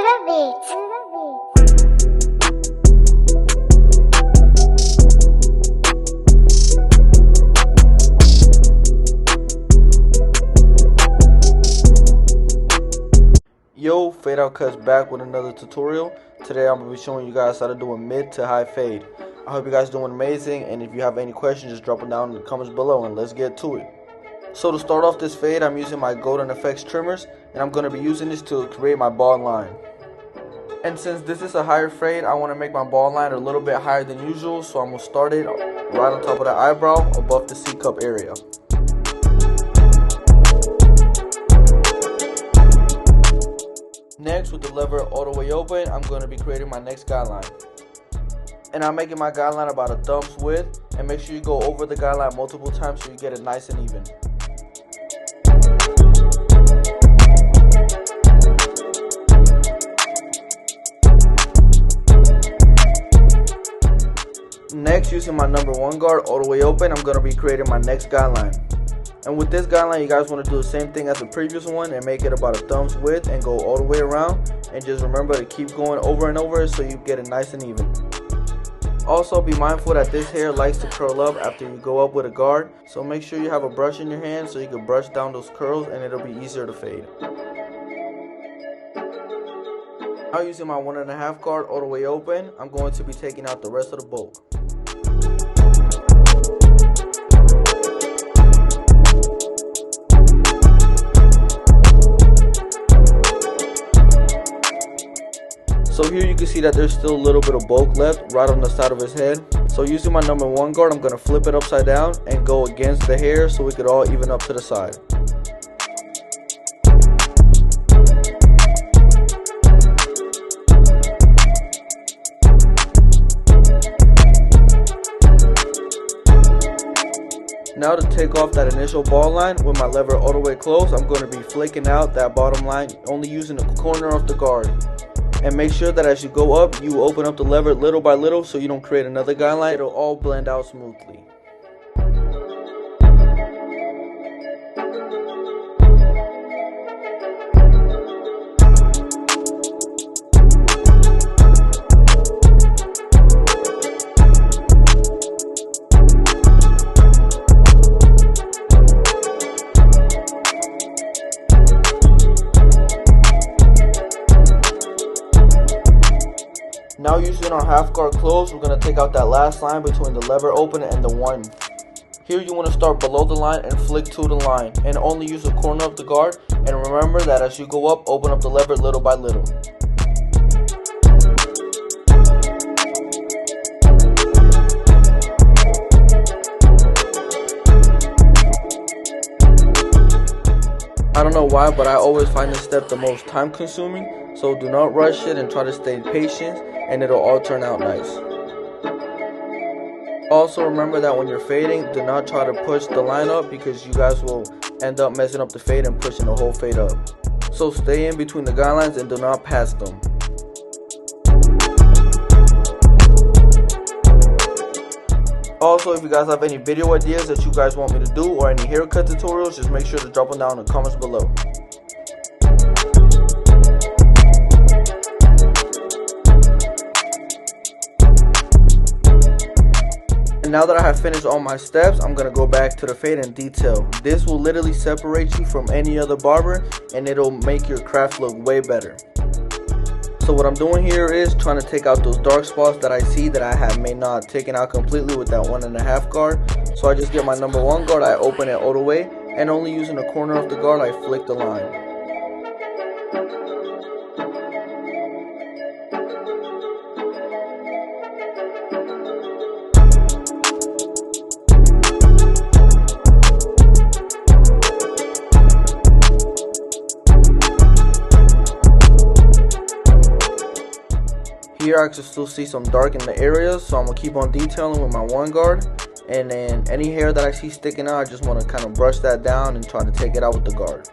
Yo, Fade Out Cuts back with another tutorial. Today I'm going to be showing you guys how to do a mid to high fade. I hope you guys are doing amazing, and if you have any questions, just drop them down in the comments below and let's get to it. So to start off this fade, I'm using my Golden Effects trimmers, and I'm going to be using this to create my ball line. And since this is a higher fade, I want to make my ball line a little bit higher than usual, so I'm going to start it right on top of the eyebrow above the C cup area. Next, with the lever all the way open, I'm going to be creating my next guideline. And I'm making my guideline about a thumb's width, and make sure you go over the guideline multiple times so you get it nice and even. Next, using my number 1 guard all the way open, I'm going to be creating my next guideline. And with this guideline, you guys want to do the same thing as the previous one and make it about a thumb's width and go all the way around. And just remember to keep going over and over so you get it nice and even. Also, be mindful that this hair likes to curl up after you go up with a guard. So make sure you have a brush in your hand so you can brush down those curls and it'll be easier to fade. Now, using my 1.5 guard all the way open, I'm going to be taking out the rest of the bulk. So here you can see that there's still a little bit of bulk left right on the side of his head. So using my number 1 guard, I'm going to flip it upside down and go against the hair so we could all even up to the side. Now to take off that initial ball line with my lever all the way closed, I'm going to be flicking out that bottom line only using the corner of the guard. And make sure that as you go up, you open up the lever little by little so you don't create another guideline. It'll all blend out smoothly. Now, using our half guard closed, we're going to take out that last line between the lever open and the 1. Here you want to start below the line and flick to the line and only use the corner of the guard, and remember that as you go up, open up the lever little by little. I don't know why, but I always find this step the most time consuming, so do not rush it and try to stay patient, and it'll all turn out nice. Also, remember that when you're fading, do not try to push the line up because you guys will end up messing up the fade and pushing the whole fade up. So stay in between the guidelines and do not pass them. Also, if you guys have any video ideas that you guys want me to do or any haircut tutorials, just make sure to drop them down in the comments below. And now that I have finished all my steps, I'm going to go back to the fade and detail. This will literally separate you from any other barber and it'll make your craft look way better. So what I'm doing here is trying to take out those dark spots that I see that I have may not taken out completely with that 1.5 guard. So I just get my number 1 guard, I open it all the way, and only using the corner of the guard, I flick the line. Here I can still see some dark in the areas, so I'm going to keep on detailing with my 1 guard. And then any hair that I see sticking out, I just want to kind of brush that down and try to take it out with the guard.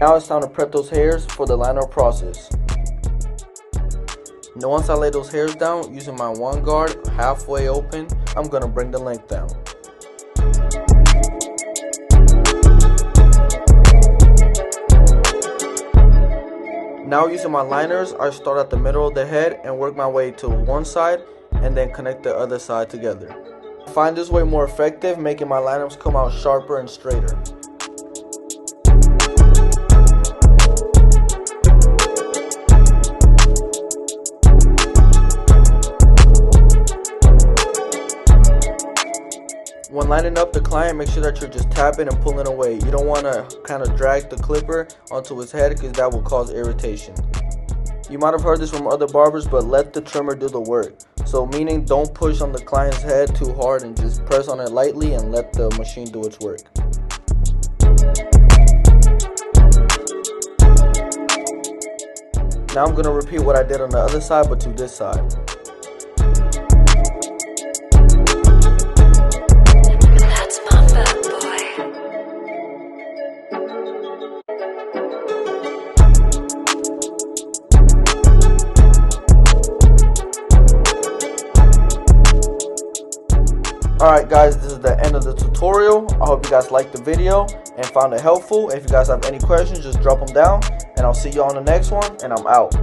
Now it's time to prep those hairs for the liner process. Now once I lay those hairs down, using my 1 guard halfway open, I'm going to bring the length down. Now using my liners, I start at the middle of the head and work my way to one side and then connect the other side together. I find this way more effective, making my liners come out sharper and straighter. When lining up the client, make sure that you're just tapping and pulling away. You don't want to kind of drag the clipper onto his head because that will cause irritation. You might have heard this from other barbers, but let the trimmer do the work. So meaning don't push on the client's head too hard and just press on it lightly and let the machine do its work. Now I'm going to repeat what I did on the other side, but to this side. That's Mamba, boy. Alright guys, this is the end of the tutorial. I hope you guys liked the video and found it helpful. If you guys have any questions, just drop them down. And I'll see you on the next one, and I'm out.